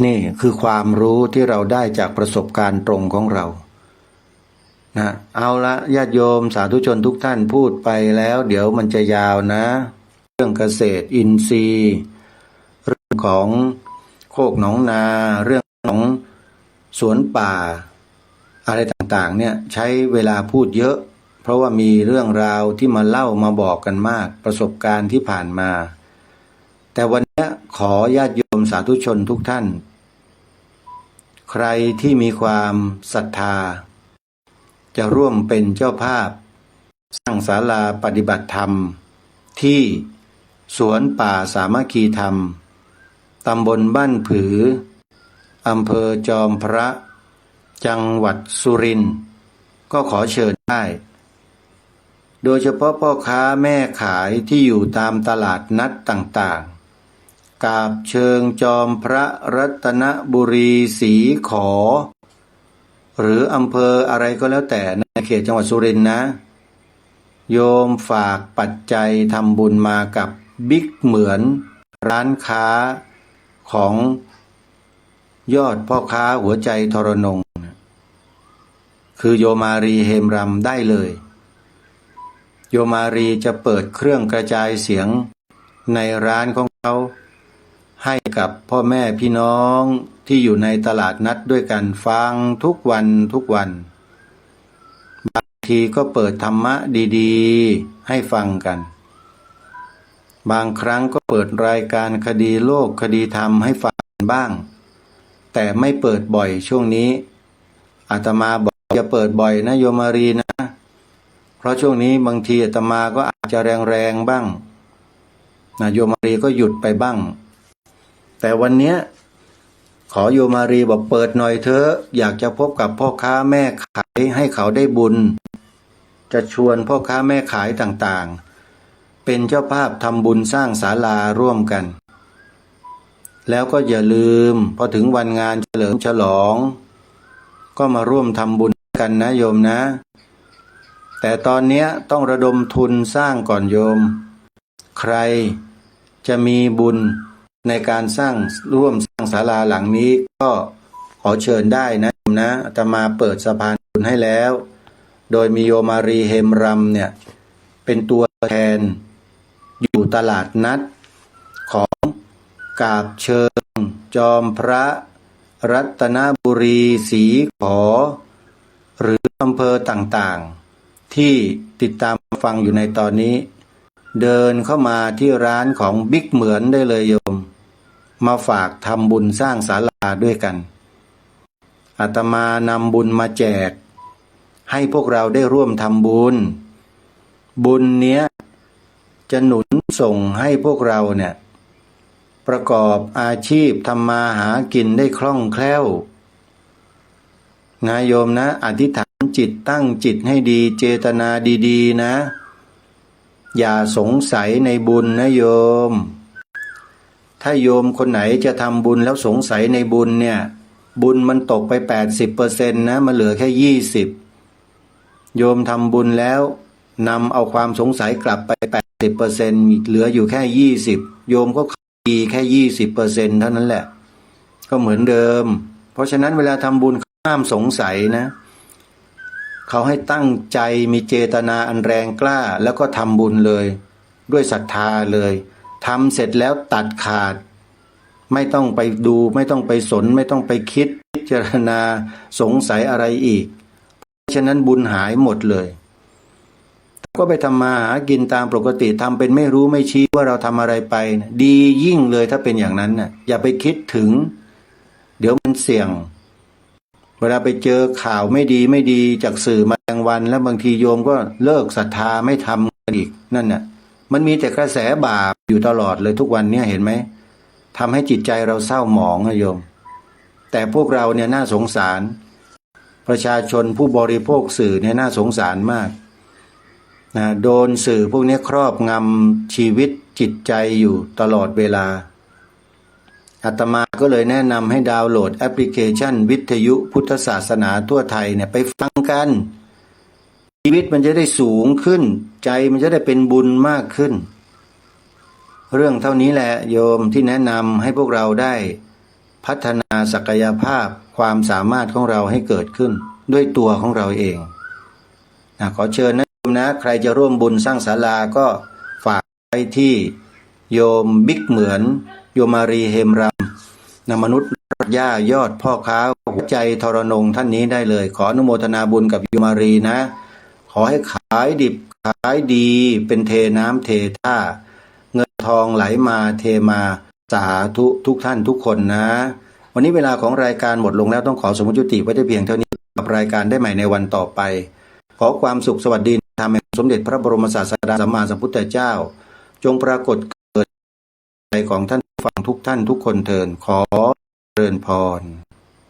นี่คือความรู้ที่เราได้จากประสบการณ์ตรงของเรานะเอาละญาติโยมสาธุชนทุกท่านพูดไปแล้วเดี๋ยวมันจะยาวนะเรื่องเกษตรอินทรีย์เรื่องของโคกหนองนาเรื่องของสวนป่าอะไรต่างๆเนี่ยใช้เวลาพูดเยอะเพราะว่ามีเรื่องราวที่มาเล่ามาบอกกันมากประสบการณ์ที่ผ่านมาแต่วันนี้ขอญาติโยมสาธุชนทุกท่านใครที่มีความศรัทธาจะร่วมเป็นเจ้าภาพสร้างศาลาปฏิบัติธรรมที่สวนป่าสามัคคีธรรมตำบลบ้านผืออำเภอจอมพระจังหวัดสุรินทร์ก็ขอเชิญได้โดยเฉพาะพ่อค้าแม่ขายที่อยู่ตามตลาดนัดต่างๆกาบเชิงจอมพระรัตนบุรีศรีขอหรืออำเภออะไรก็แล้วแต่ในเขตจังหวัดสุรินทร์นะโยมฝากปัจจัยทำบุญมากับบิ๊กเหมือนร้านค้าของยอดพ่อค้าหัวใจทรนงคือโยมารีเฮมรัมได้เลยโยมารีจะเปิดเครื่องกระจายเสียงในร้านของเขาให้กับพ่อแม่พี่น้องที่อยู่ในตลาดนัดด้วยกันฟังทุกวันบางทีก็เปิดธรรมะดีๆให้ฟังกันบางครั้งก็เปิดรายการคดีโลกคดีธรรมให้ฟังบ้างแต่ไม่เปิดบ่อยช่วงนี้อาตมาบอกอย่าเปิดบ่อยนะโยมารีนะเพราะช่วงนี้บางทีอาตมาก็อาจจะแรงบ้างนะโยมารีก็หยุดไปบ้างแต่วันเนี้ยขอโยมารีบอกเปิดหน่อยเถอะอยากจะพบกับพ่อค้าแม่ขายให้เขาได้บุญจะชวนพ่อค้าแม่ขายต่างๆเป็นเจ้าภาพทำบุญสร้างศาลาร่วมกันแล้วก็อย่าลืมพอถึงวันงานเฉลิมฉลองก็มาร่วมทำบุญกันนะโยมนะแต่ตอนนี้ต้องระดมทุนสร้างก่อนโยมใครจะมีบุญในการร่วมสร้างศาลาหลังนี้ก็ขอเชิญได้นะโยมนะอาตมาเปิดสะพานบุญให้แล้วโดยมีโยมารีเฮมรัมเนี่ยเป็นตัวแทนอยู่ตลาดนัดของกาบเชิงจอมพระรัตนบุรีศรีขอหรืออำเภอต่างๆที่ติดตามฟังอยู่ในตอนนี้เดินเข้ามาที่ร้านของบิ๊กเหมือนได้เลยโยมมาฝากทำบุญสร้างศาลาด้วยกันอาตมานำบุญมาแจกให้พวกเราได้ร่วมทำบุญเนี้ยจะหนุนส่งให้พวกเราเนี่ยประกอบอาชีพทำมาหากินได้คล่องแคล่วนะโยมนะอธิษฐานจิตตั้งจิตให้ดีเจตนาดีๆนะอย่าสงสัยในบุญนะโยมถ้าโยมคนไหนจะทำบุญแล้วสงสัยในบุญเนี่ยบุญมันตกไป 80% นะมันเหลือแค่20โยมทำบุญแล้วนำเอาความสงสัยกลับไป 80% เหลืออยู่แค่20โยมก็ดีแค่ 20% เท่านั้นแหละก็เหมือนเดิมเพราะฉะนั้นเวลาทำบุญห้ามสงสัยนะเขาให้ตั้งใจมีเจตนาอันแรงกล้าแล้วก็ทำบุญเลยด้วยศรัทธาเลยทำเสร็จแล้วตัดขาดไม่ต้องไปดูไม่ต้องไปสนไม่ต้องไปคิดพิจารณาสงสัยอะไรอีกเพราะฉะนั้นบุญหายหมดเลยก็ไปทำมาหากินตามปกติทำเป็นไม่รู้ไม่ชี้ว่าเราทำอะไรไปนะดียิ่งเลยถ้าเป็นอย่างนั้นน่ะอย่าไปคิดถึงเดี๋ยวมันเสี่ยงเวลาไปเจอข่าวไม่ดีจากสื่อมาแรงวันแล้วบางทีโยมก็เลิกศรัทธาไม่ทำกันอีกนั่นน่ะมันมีแต่กระแสบาปอยู่ตลอดเลยทุกวันนี้เห็นไหมทำให้จิตใจเราเศร้าหมองนะโยมแต่พวกเราเนี่ยน่าสงสารประชาชนผู้บริโภคสื่อเนี่ยน่าสงสารมากนะโดนสื่อพวกนี้ครอบงำชีวิตจิตใจอยู่ตลอดเวลาอาตมาก็เลยแนะนำให้ดาวน์โหลดแอปพลิเคชันวิทยุพุทธศาสนาทั่วไทยเนี่ยไปฟังกันชีวิตมันจะได้สูงขึ้นใจมันจะได้เป็นบุญมากขึ้น เรื่องเท่านี้แหละโยมที่แนะนำให้พวกเราได้พัฒนาศักยภาพความสามารถของเราให้เกิดขึ้นด้วยตัวของเราเองขอเชิญนะโยมนะใครจะร่วมบุญสร้างศาลาก็ฝากไว้ที่โยมบิ๊กเหมือนโยมมารีเฮมรำมนุษย์ย่ายอดพ่อค้าหัวใจทรนงท่านนี้ได้เลยขออนุโมทนาบุญกับโยมมารีนะขอให้ขายดิบขายดีเป็นเทน้ำเทท่าเงินทองไหลมาเทมาสาธุทุกท่านทุกคนนะวันนี้เวลาของรายการหมดลงแล้วต้องขอสมมุติยุติไว้ได้เพียงเท่านี้กับรายการได้ใหม่ในวันต่อไปขอความสุขสวัสดีธรรมแห่งสมเด็จพระบรมศาสดาสัมมาสัมพุทธเจ้าจงปรากฏเกิดในของท่านฟังทุกท่านทุกคนเทินขอเจริญพร